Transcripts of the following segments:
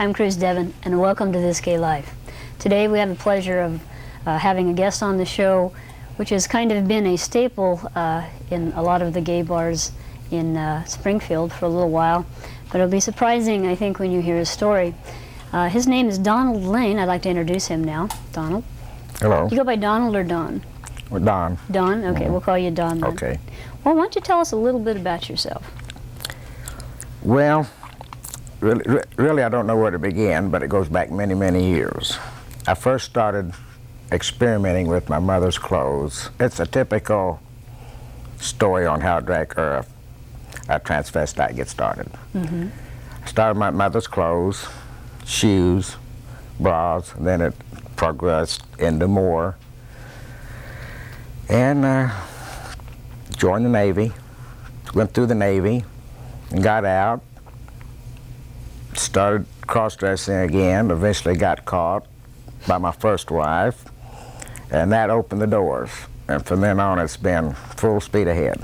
I'm Cruz Devon, and welcome to This Gay Life. Today we have the pleasure of having a guest on the show, which has kind of been a staple in a lot of the gay bars in Springfield for a little while. But it'll be surprising, I think, when you hear his story. His name is Donald Lane. I'd like to introduce him now. Donald. Hello. You go by Donald or Don? Don. Don? Okay, we'll call you Don then. Okay. Well, why don't you tell us a little bit about yourself? Well, really I don't know where to begin, but it goes back many, many years. I first started experimenting with my mother's clothes. It's a typical story on how a transvestite gets started. Mm-hmm. I started with my mother's clothes, shoes, bras, and then it progressed into more. And joined the Navy, went through the Navy, and got out, started cross-dressing again, eventually got caught by my first wife, and that opened the doors. And from then on, it's been full speed ahead.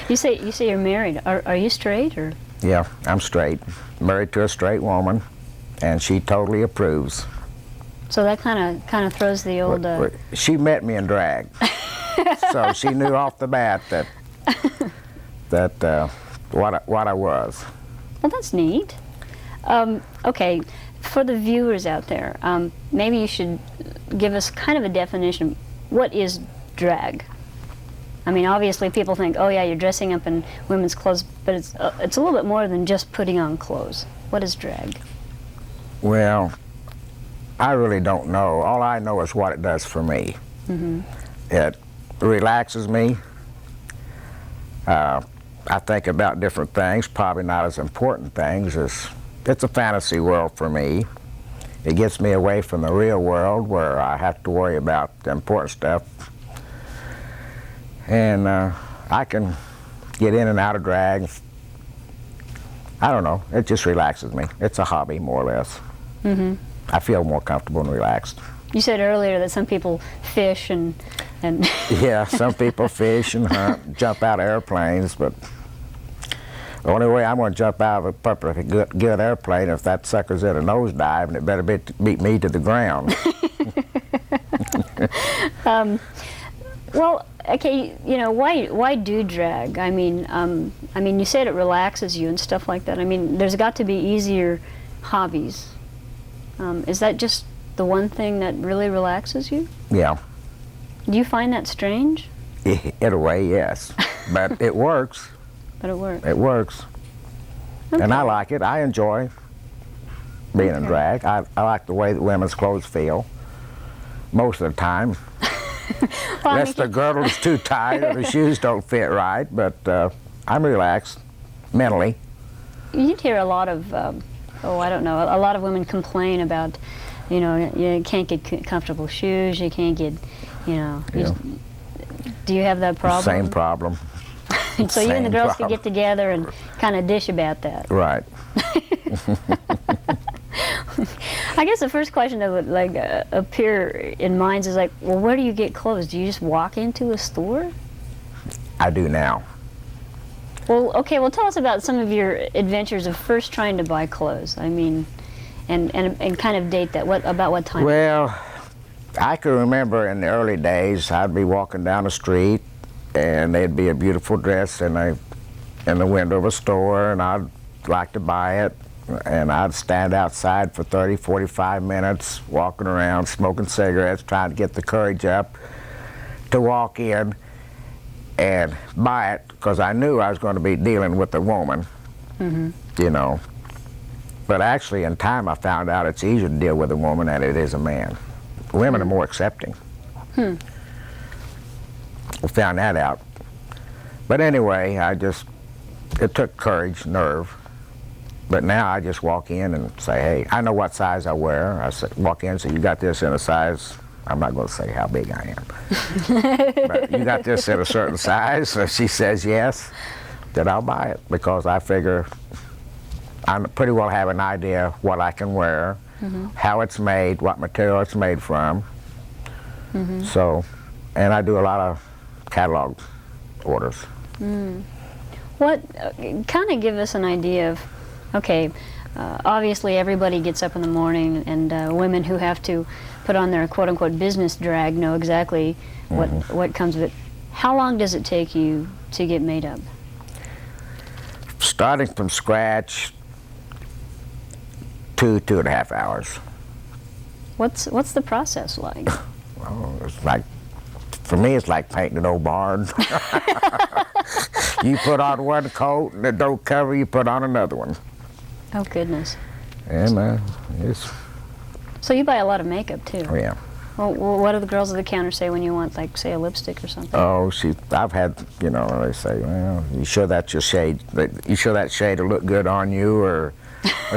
You say you're married. Are you straight, or? Yeah, I'm straight. Married to a straight woman, and she totally approves. So that kind of throws the old. She met me in drag, so she knew off the bat that what I was. Well, that's neat. Okay, for the viewers out there, maybe you should give us kind of a definition. What is drag? I mean, obviously people think, oh yeah, you're dressing up in women's clothes, but it's a little bit more than just putting on clothes. What is drag? Well, I really don't know. All I know is what it does for me. Mm-hmm. It relaxes me. I think about different things, probably not as important things. It's a fantasy world for me. It gets me away from the real world where I have to worry about the important stuff. And I can get in and out of drag. I don't know, it just relaxes me. It's a hobby, more or less. Mm-hmm. I feel more comfortable and relaxed. You said earlier that some people fish and Yeah, some people fish and hunt, jump out of airplanes, but the only way I'm going to jump out of a perfectly good airplane if that sucker's in a nosedive, and it better beat me to the ground. Well, okay, you know, why do drag? I mean, you said it relaxes you and stuff like that. I mean, there's got to be easier hobbies. Is that just the one thing that really relaxes you? Yeah. Do you find that strange? In a way, yes. But it works. But it works. It works. Okay. And I like it. I enjoy being in drag. I like the way that women's clothes feel most of the time. Well, unless the girdle is too tight or the shoes don't fit right, but I'm relaxed mentally. You'd hear a lot of, I don't know, a lot of women complain about, you know, you can't get comfortable shoes, you can't get, you know. Yeah. Do you have that problem? Same problem. So you and the girls could get together and kind of dish about that. Right. I guess the first question that would appear in minds is like, well, where do you get clothes? Do you just walk into a store? I do now. Well, okay. Well, tell us about some of your adventures of first trying to buy clothes. I mean, and kind of date that. About what time? Well, I can remember in the early days, I'd be walking down the street, and there'd be a beautiful dress in the window of a store, and I'd like to buy it. And I'd stand outside for 30, 45 minutes, walking around, smoking cigarettes, trying to get the courage up to walk in and buy it, because I knew I was going to be dealing with a woman, you know. But actually, in time, I found out it's easier to deal with a woman than it is a man. Women are more accepting. I found that out. But anyway, it took courage, nerve. But now I just walk in and say, hey, I know what size I wear. I walk in and say, you got this in a size, I'm not going to say how big I am. But you got this in a certain size. So she says yes, then I'll buy it, because I figure I pretty well have an idea what I can wear, how it's made, what material it's made from. So, and I do a lot of catalog orders. What, kind of give us an idea of, okay, obviously everybody gets up in the morning, and women who have to put on their quote-unquote business drag know exactly what comes of it. How long does it take you to get made up? Starting from scratch, 2.5 hours. What's the process like? Oh, it's like, for me, it's like painting an old barn. You put on one coat and it don't cover, you put on another one. Oh, goodness. And it's, So you buy a lot of makeup, too? oh yeah. Well, what do the girls at the counter say when you want, like, say, a lipstick or something? Oh, I've had, you know, they say, well, you sure that's your shade, you sure that shade will look good on you, or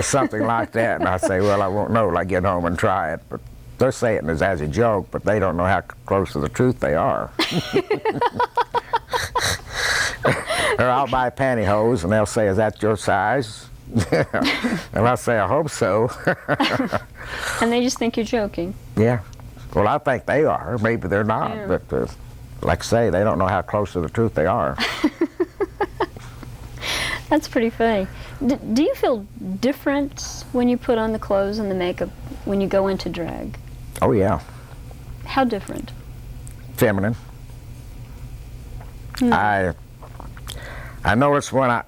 something like that. And I say, well, I won't know till I get home and try it. But they're saying it as a joke, but they don't know how close to the truth they are. Or I'll buy pantyhose, and they'll say, is that your size? And I say, I hope so. And they just think you're joking. Yeah. Well, I think they are. Maybe they're not. Yeah. But like I say, they don't know how close to the truth they are. That's pretty funny. Do you feel different when you put on the clothes and the makeup when you go into drag? Oh, yeah. How different? Feminine. I notice when I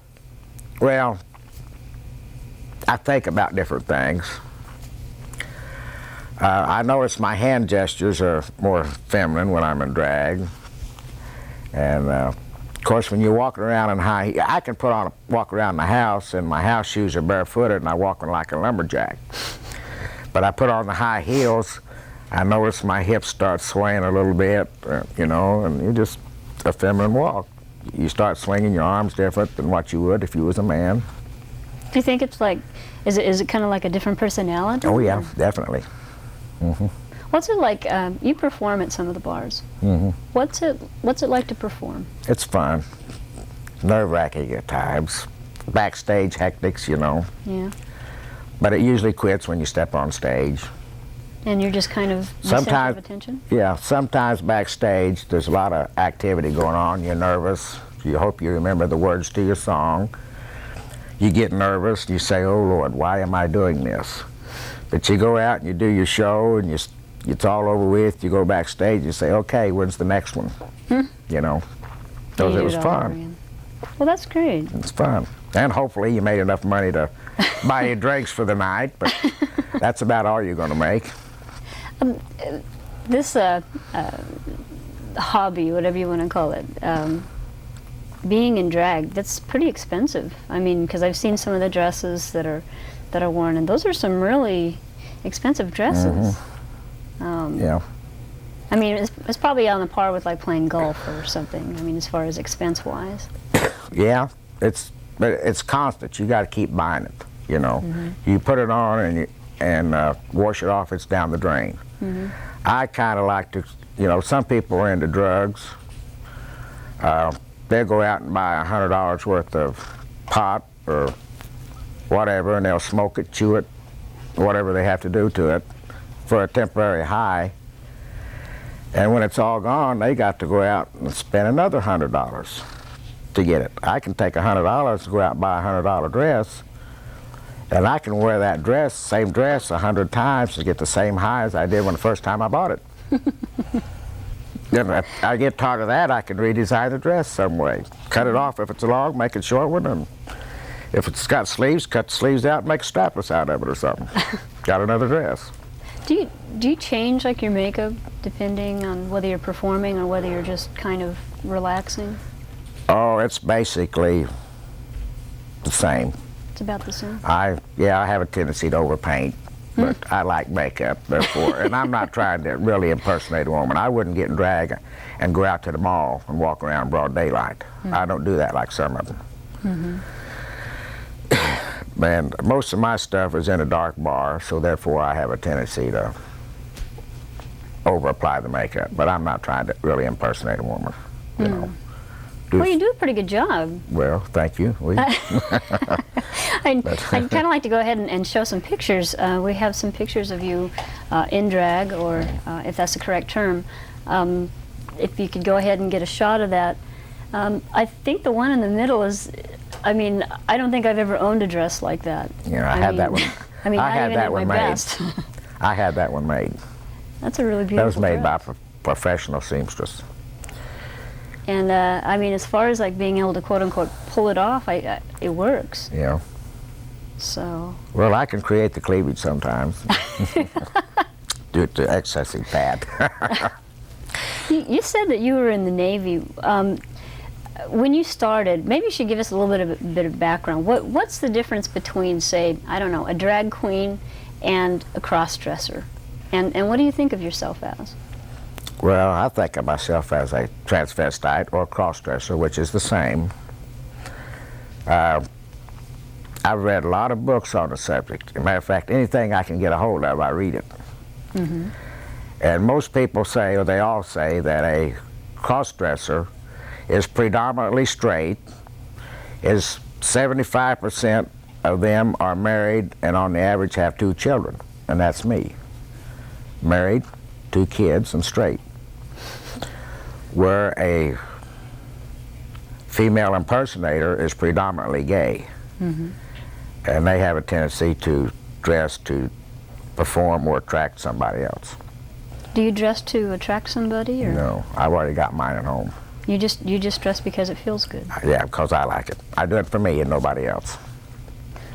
think about different things. I notice my hand gestures are more feminine when I'm in drag. And of course, when you're walking around in high, I can walk around the house, and my house shoes are barefooted, and I'm walking like a lumberjack. But I put on the high heels, I notice my hips start swaying a little bit, you know, and you just, a feminine walk. You start swinging your arms different than what you would if you was a man. Do you think it's like, is it kind of like a different personality? Oh yeah, definitely. What's it like? You perform at some of the bars. What's it like to perform? It's fun. Nerve-wracking at times. Backstage hectics, you know. Yeah. But it usually quits when you step on stage. And you're just kind of the center of attention? Yeah, sometimes backstage there's a lot of activity going on. You're nervous. You hope you remember the words to your song. You get nervous. You say, oh Lord, why am I doing this? But you go out and you do your show, and it's all over with. You go backstage, you say, okay, when's the next one? You know, because it was fun. Well, that's great. It's fun. And hobefully you made enough money to buy your drinks for the night, but that's about all you're going to make. This hobby, whatever you want to call it, being in drag, that's pretty expensive. I mean, because I've seen some of the dresses that are worn, and those are some really expensive dresses. Yeah. I mean, it's probably on the par with like playing golf or something. I mean, as far as expense-wise. Yeah, but it's constant. You got to keep buying it. You know, you put it on and wash it off. It's down the drain. I kind of like to, you know, some people are into drugs. They'll go out and buy $100 worth of pot or whatever, and they'll smoke it, chew it, whatever they have to do to it for a temporary high. And when it's all gone, they got to go out and spend another $100 to get it. I can take $100 and go out and buy a $100 dress, and I can wear that dress, same dress, 100 times to get the same high as I did when the first time I bought it. Then I get tired of that, I can redesign the dress some way. Cut it off if it's long, make it short one, and if it's got sleeves, cut the sleeves out and make strapless out of it or something. Got another dress. Do you change like your makeup depending on whether you're performing or whether you're just kind of relaxing? Oh, it's basically the same. It's about the same? I have a tendency to overpaint, but I like makeup, therefore, and I'm not trying to really impersonate a woman. I wouldn't get in drag and go out to the mall and walk around in broad daylight. I don't do that like some of them. And most of my stuff is in a dark bar, so therefore I have a tendency to over-apply the makeup, but I'm not trying to really impersonate a woman, you know. Well, you do a pretty good job. Well, thank you. I'd kind of like to go ahead and show some pictures. We have some pictures of you in drag, or if that's the correct term. If you could go ahead and get a shot of that. I think the one in the middle is I mean, I don't think I've ever owned a dress like that. You know, I had that one. I mean, I not had even that at one my made. best. I had that one made. That's a really beautiful That was made dress. by a professional seamstress. And I mean, as far as like being able to quote unquote pull it off, it works. Yeah. So. Well, I can create the cleavage sometimes. Due to excessive fat. You said that you were in the Navy. When you started, maybe you should give us a little bit of background. What's the difference between, say, I don't know, a drag queen and a cross-dresser? And what do you think of yourself as? Well, I think of myself as a transvestite or cross-dresser, which is the same. I've read a lot of books on the subject. As a matter of fact, anything I can get a hold of, I read it. Mm-hmm. And most people say, or they all say, that a cross-dresser is predominantly straight, is 75% of them are married and on the average have 2 children, and that's me. Married, 2 kids, and straight. Where a female impersonator is predominantly gay. Mm-hmm. And they have a tendency to dress to perform or attract somebody else. Do you dress to attract somebody, or? No, I've already got mine at home. You just dress because it feels good? Yeah, because I like it. I do it for me and nobody else.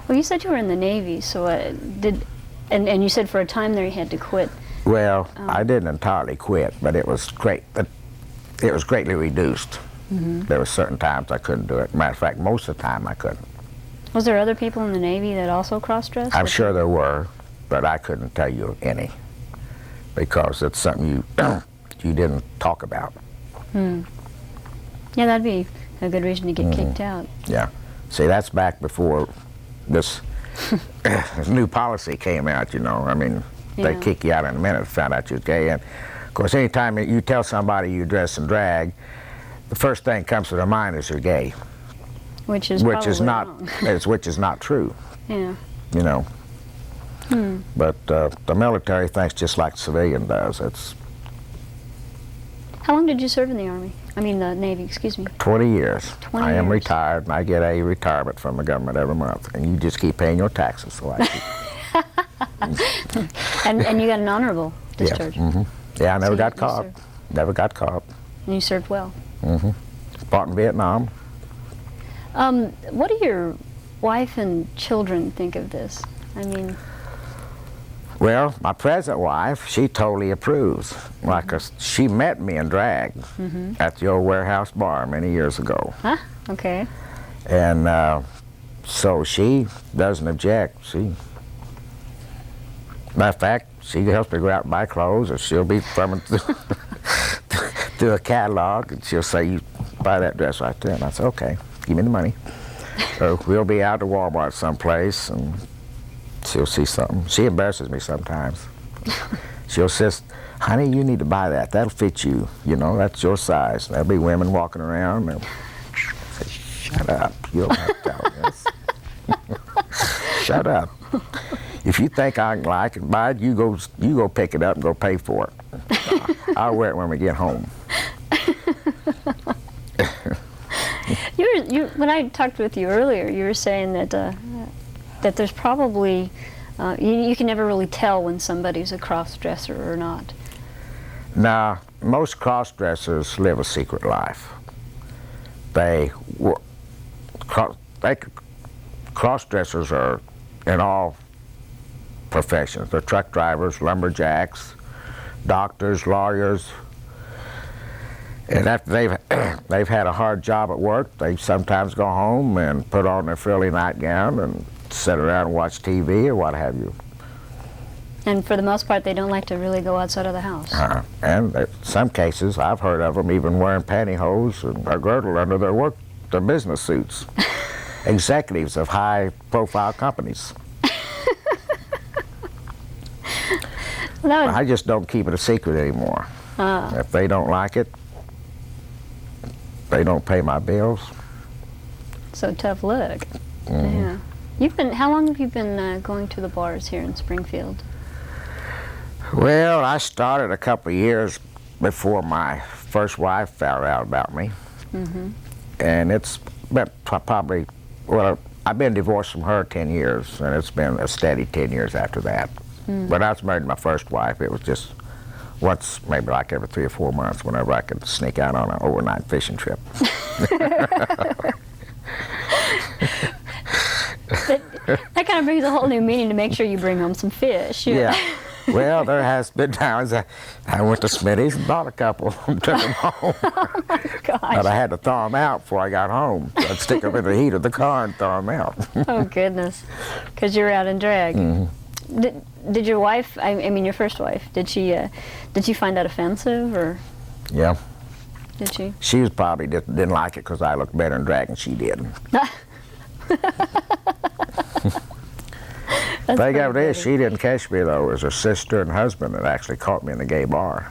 Well, you said you were in the Navy, so and you said for a time there you had to quit. Well, I didn't entirely quit, but it was great. But it was greatly reduced. Mm-hmm. There were certain times I couldn't do it. Matter of fact, most of the time I couldn't. Was there other people in the Navy that also cross-dressed? I'm sure there were, but I couldn't tell you any because it's something you you didn't talk about. Hmm. Yeah, that'd be a good reason to get kicked out. Yeah. See, that's back before this new policy came out, you know. I mean, they kick you out in a minute if they found out you're gay. And, of course, anytime you tell somebody you dress in drag, the first thing that comes to their mind is you're gay. Which is not wrong. which is not true. Yeah. You know. But the military thinks just like the civilian does. It's How long did you serve in the Army? I mean, the Navy, excuse me. 20 years. 20 I am years. retired, and I get a retirement from the government every month. And you just keep paying your taxes. So I keep. And you got an honorable discharge. Yeah, yeah, I never So got you caught. served. Never got caught. And you served well. Fought in Vietnam. What do your wife and children think of this? I mean, Well, my present wife, she totally approves. Like she met me in drag at the old warehouse bar many years ago. huh? Okay. And so she doesn't object. Matter of fact, she helps me go out and buy clothes, or she'll be thumbing through a catalog, and she'll say, "You buy that dress right there." And I say, "Okay, give me the money." So we'll be out to Walmart someplace, and she'll see something. She embarrasses me sometimes. She'll say, "Honey, you need to buy that. That'll fit you. You know, that's your size." There'll be women walking around, and say, "Shut up. You don't have to tell this." Shut up. If you think I can like it, buy it, you go pick it up and go pay for it. I'll wear it when we get home. When I talked with you earlier, you were saying that there's probably you can never really tell when somebody's a cross-dresser or not. Now, most cross-dressers live a secret life. Cross-dressers are in all professions. They're truck drivers, lumberjacks, doctors, lawyers. And after they've had a hard job at work, they sometimes go home and put on their frilly nightgown and sit around and watch TV or what have you. And for the most part, they don't like to really go outside of the house. And in some cases, I've heard of them even wearing pantyhose and a girdle under their business suits. Executives of high-profile companies. I just don't keep it a secret anymore. If they don't like it, they don't pay my bills. So tough luck. Yeah. How long have you been going to the bars here in Springfield? Well, I started a couple of years before my first wife found out about me. And it's been probably well, I've been divorced from her 10 years, and it's been a steady 10 years after that. When I was married to my first wife, it was just once, maybe like every 3 or 4 months, whenever I could sneak out on an overnight fishing trip. That kind of brings a whole new meaning to make sure you bring home some fish. Yeah. Well, there has been times I went to Smitty's and bought a couple and took them home. Oh my gosh. But I had to thaw them out before I got home. So I'd stick them in the heat of the car and thaw them out. Oh goodness, because you're out in drag. Did your wife? I mean, your first wife. Did she find that offensive, or? Yeah. Did she? She was probably didn't like it because I looked better in drag than she did. Thing of it is, she didn't catch me though. It was her sister and husband that actually caught me in a gay bar.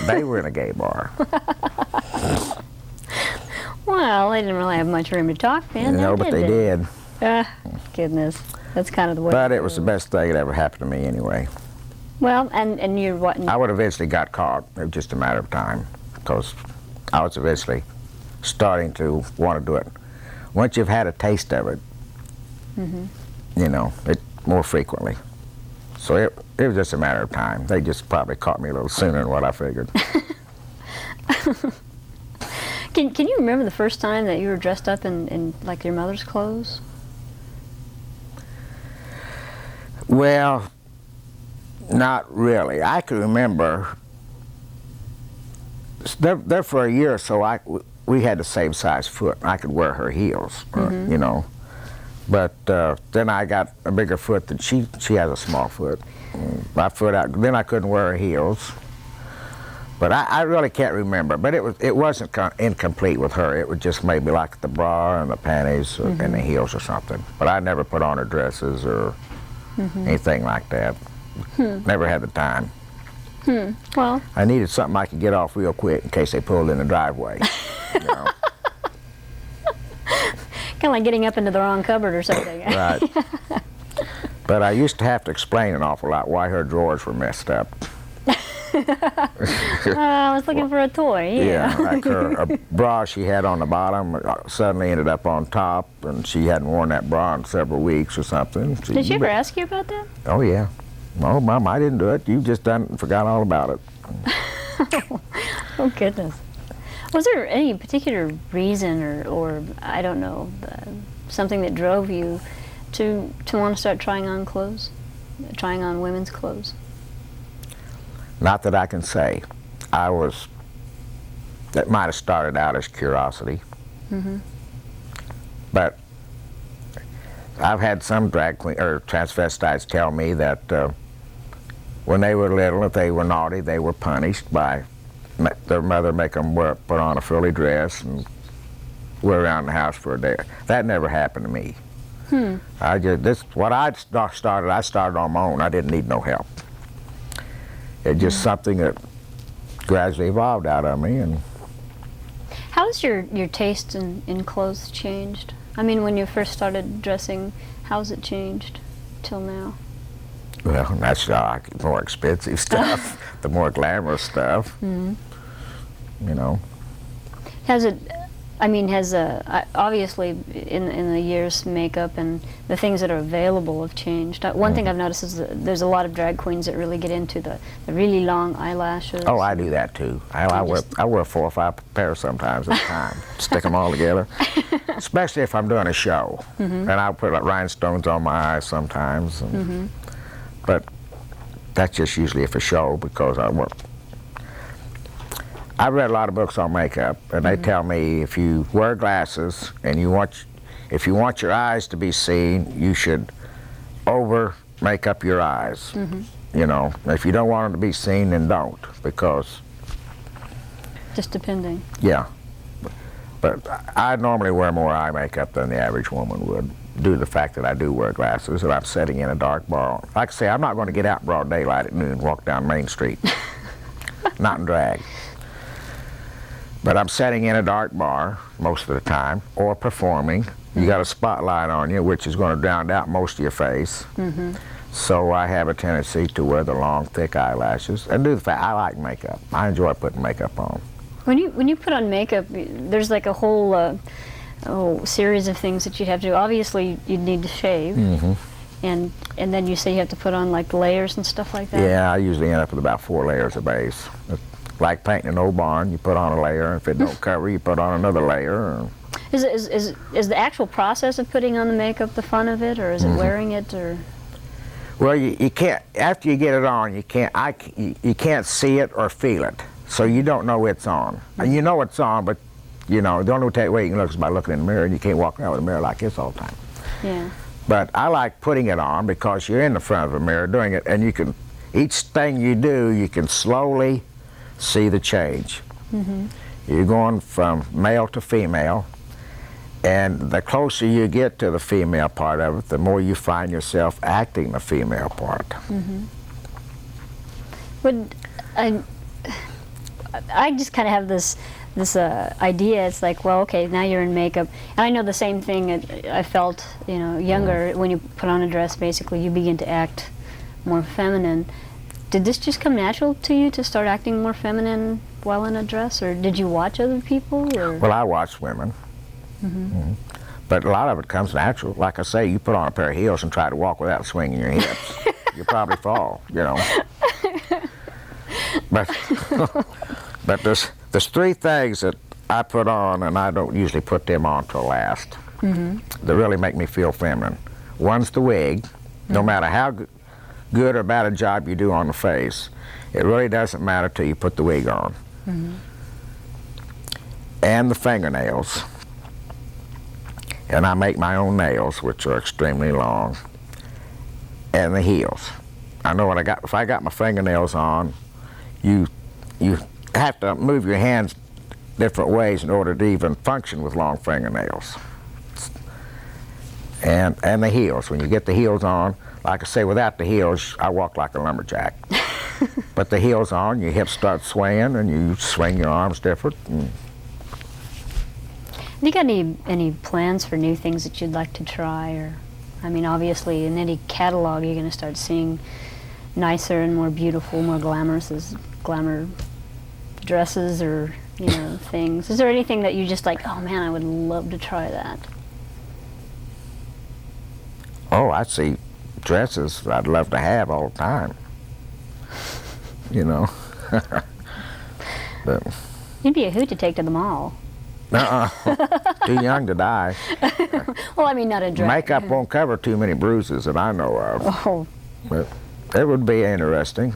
They were in a gay bar. Well, they didn't really have much room to talk then. No, but they did. Goodness, that's kind of the way. But it was the best thing that ever happened to me anyway. Well, and you're what? I would eventually got caught. It was just a matter of time because I was eventually starting to want to do it. Once you've had a taste of it, you know, it more frequently. So it was just a matter of time. They just probably caught me a little sooner than what I figured. Can you remember the first time that you were dressed up in like your mother's clothes? Well, not really. I can remember there for a year or so we had the same size foot. I could wear her heels, you know. But then I got a bigger foot than she has a small foot. My foot out. Then I couldn't wear her heels. But I really can't remember. But it wasn't incomplete with her. It was just maybe like the bra and the panties and the heels or something. But I never put on her dresses or anything like that. Never had the time. Well, I needed something I could get off real quick in case they pulled in the driveway. You know? kind of like getting up into the wrong cupboard or something. Right. But I used to have to explain an awful lot why her drawers were messed up. I was looking for a toy. Yeah, like a bra she had on the bottom suddenly ended up on top, and she hadn't worn that bra in several weeks or something. Did she ever ask you about that? Oh, yeah. Oh, Mom, I didn't do it. You just forgot all about it. Oh, goodness. Was there any particular reason or I don't know, something that drove you to want to start trying on clothes, trying on women's clothes? Not that I can say. That might have started out as curiosity. But I've had some drag queen or transvestites tell me that when they were little, if they were naughty, they were punished by their mother make them put on a frilly dress and wear around the house for a day. That never happened to me. I started on my own. I didn't need no help. It's just something that gradually evolved out of me. And how's your taste in clothes changed? I mean, when you first started dressing, how's it changed till now? Well, that's the more expensive stuff, the more glamorous stuff. You know. Has it? I mean, obviously in the years, makeup and the things that are available have changed. One thing I've noticed is that there's a lot of drag queens that really get into the really long eyelashes. Oh, I do that too. I wear 4 or 5 pairs sometimes at a time. Stick them all together, especially if I'm doing a show. And I'll put like rhinestones on my eyes sometimes. But that's just usually for show because I've read a lot of books on makeup, and they tell me if you wear glasses and if you want your eyes to be seen, you should over make up your eyes. You know, if you don't want them to be seen, then don't, because just depending. Yeah, but I normally wear more eye makeup than the average woman would, due to the fact that I do wear glasses and I'm sitting in a dark bar. Like I say, I'm not going to get out in broad daylight at noon and walk down Main Street. Not in drag. But I'm sitting in a dark bar most of the time, or performing. You got a spotlight on you, which is going to drown out most of your face. So I have a tendency to wear the long, thick eyelashes. And do the fact, I like makeup. I enjoy putting makeup on. When you put on makeup, there's like a whole series of things that you'd have to do. Obviously, you'd need to shave, and then you say you have to put on like layers and stuff like that. Yeah, I usually end up with about 4 layers of base. It's like painting an old barn. You put on a layer, and if it don't cover, you put on another layer. Is the actual process of putting on the makeup the fun of it, or is it wearing it, or? Well, you can't, after you get it on, you can't see it or feel it, so you don't know it's on. And you know it's on, but you know, the only way you can look is by looking in the mirror, and you can't walk around with a mirror like this all the time. Yeah. But I like putting it on because you're in the front of a mirror doing it, and you can, each thing you do, you can slowly see the change. You're going from male to female, and the closer you get to the female part of it, the more you find yourself acting the female part. Would I just kind of have this idea. It's like, well, okay, now you're in makeup. And I know the same thing I felt, you know, younger. When you put on a dress, basically, you begin to act more feminine. Did this just come natural to you to start acting more feminine while in a dress, or did you watch other people? Or? Well, I watch women. But a lot of it comes natural. Like I say, you put on a pair of heels and try to walk without swinging your hips. You probably fall, you know. But there's 3 things that I put on, and I don't usually put them on till last, that really make me feel feminine. One's the wig. No matter how good or bad a job you do on the face, it really doesn't matter till you put the wig on. And the fingernails. And I make my own nails, which are extremely long. And the heels. I know if I got my fingernails on, you have to move your hands different ways in order to even function with long fingernails. And the heels. When you get the heels on, like I say, without the heels, I walk like a lumberjack. But the heels on, your hips start swaying, and you swing your arms different. You got any plans for new things that you'd like to try? Or, I mean, obviously, in any catalog, you're going to start seeing nicer and more beautiful, more glamour dresses, or, you know, things. Is there anything that you just like, oh man, I would love to try that? Oh, I see dresses I'd love to have all the time. You know. But you'd be a hoot to take to the mall. Too young to die. Well, I mean, not a dress. Makeup won't cover too many bruises that I know of. But it would be interesting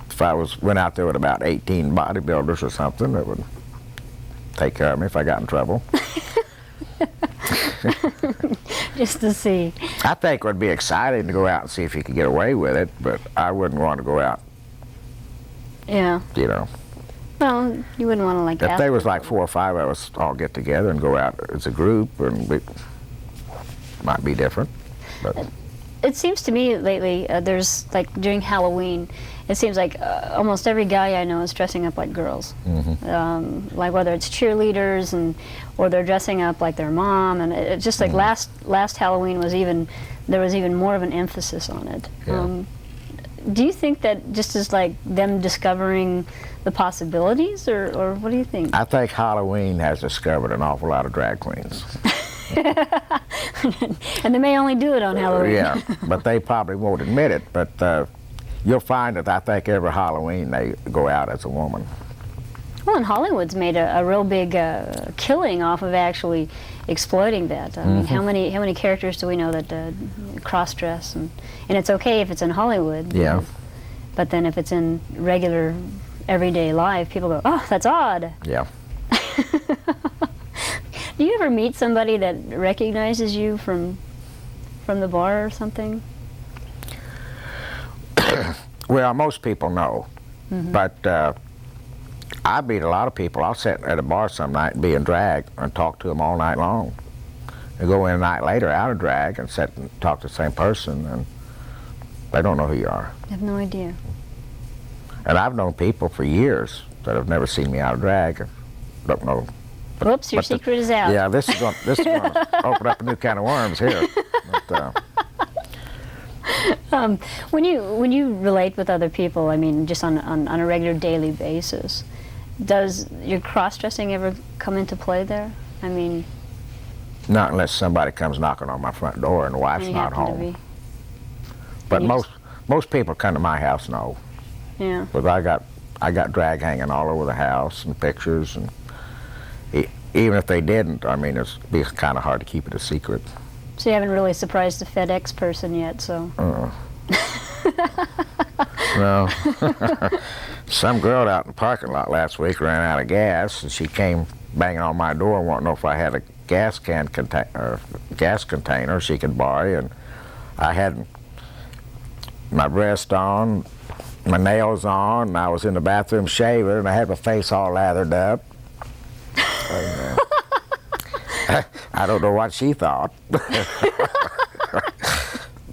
if I went out there with about 18 bodybuilders or something that would take care of me if I got in trouble. Just to see. I think it would be exciting to go out and see if you could get away with it, but I wouldn't want to go out. Yeah. You know. Well, you wouldn't want to like. If there was like 4 or 5 of us all get together and go out as a group, and it might be different. But it seems to me lately, there's like during Halloween, it seems like almost every guy I know is dressing up like girls. Like whether it's cheerleaders or they're dressing up like their mom, and it's just like last Halloween there was even more of an emphasis on it. Yeah. Do you think that just is like them discovering the possibilities, or what do you think? I think Halloween has discovered an awful lot of drag queens. And they may only do it on Halloween. Yeah, but they probably won't admit it. But you'll find that I think every Halloween they go out as a woman. Well, and Hollywood's made a real big killing off of actually exploiting that. I mean, how many characters do we know that cross-dress, and it's okay if it's in Hollywood. Yeah. But then if it's in regular, everyday life, people go, "Oh, that's odd." Yeah. Do you ever meet somebody that recognizes you from the bar or something? Well, most people know, but I meet a lot of people. I'll sit at a bar some night and be in drag and talk to them all night long. And go in a night later out of drag and sit and talk to the same person, and they don't know who you are. I have no idea. And I've known people for years that have never seen me out of drag. Don't know. Whoops, your secret is out. Yeah, this is going to open up a new can of worms here. But, when you relate with other people, I mean, just on a regular daily basis, does your cross-dressing ever come into play there? I mean, Not unless somebody comes knocking on my front door and the wife's And you not happen to home. be. But And you most people come to my house know. Yeah. But I got drag hanging all over the house and pictures, and even if they didn't, I mean, it'd be kind of hard to keep it a secret. So you haven't really surprised the FedEx person yet, so. No. Some girl out in the parking lot last week ran out of gas, and she came banging on my door and wanted to know if I had a gas container she could borrow, and I had my vest on, my nails on, and I was in the bathroom shaving, and I had my face all lathered up. And, I don't know what she thought.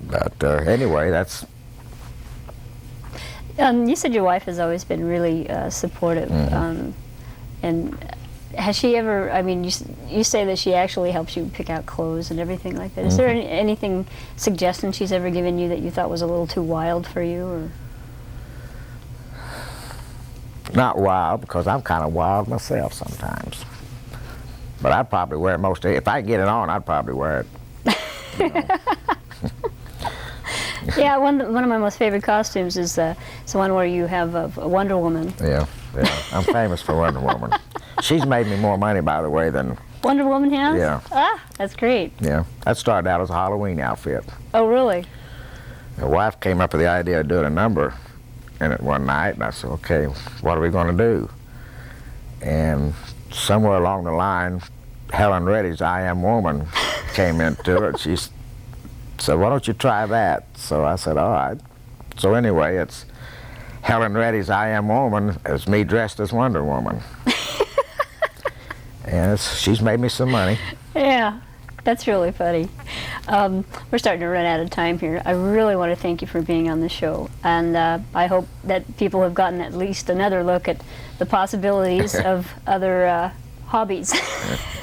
But anyway, that's... You said your wife has always been really supportive. And has she ever, I mean, you say that she actually helps you pick out clothes and everything like that. Is there anything, suggestion she's ever given you that you thought was a little too wild for you? Or? Not wild, because I'm kind of wild myself sometimes. But I'd probably wear it most days. If I get it on, I'd probably wear it. You know. Yeah, one of my most favorite costumes is the one where you have a Wonder Woman. Yeah, I'm famous for Wonder Woman. She's made me more money, by the way, than... Wonder Woman has? Yeah. Ah, that's great. Yeah, that started out as a Halloween outfit. Oh, really? The wife came up with the idea of doing a number in it one night, and I said, okay, what are we going to do? And somewhere along the line, Helen Reddy's I Am Woman came into it. She said, why don't you try that? So I said, all right. So anyway, it's Helen Reddy's I Am Woman as me dressed as Wonder Woman. And she's made me some money. Yeah, that's really funny. We're starting to run out of time here. I really want to thank you for being on the show, and I hope that people have gotten at least another look at the possibilities of other hobbies.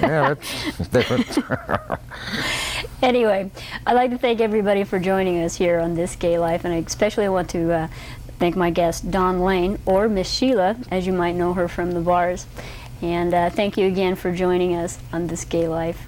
Yeah, it's different. Anyway, I'd like to thank everybody for joining us here on This Gay Life, and I especially want to thank my guest, Dawn Lane, or Miss Sheila, as you might know her from the bars. And thank you again for joining us on This Gay Life.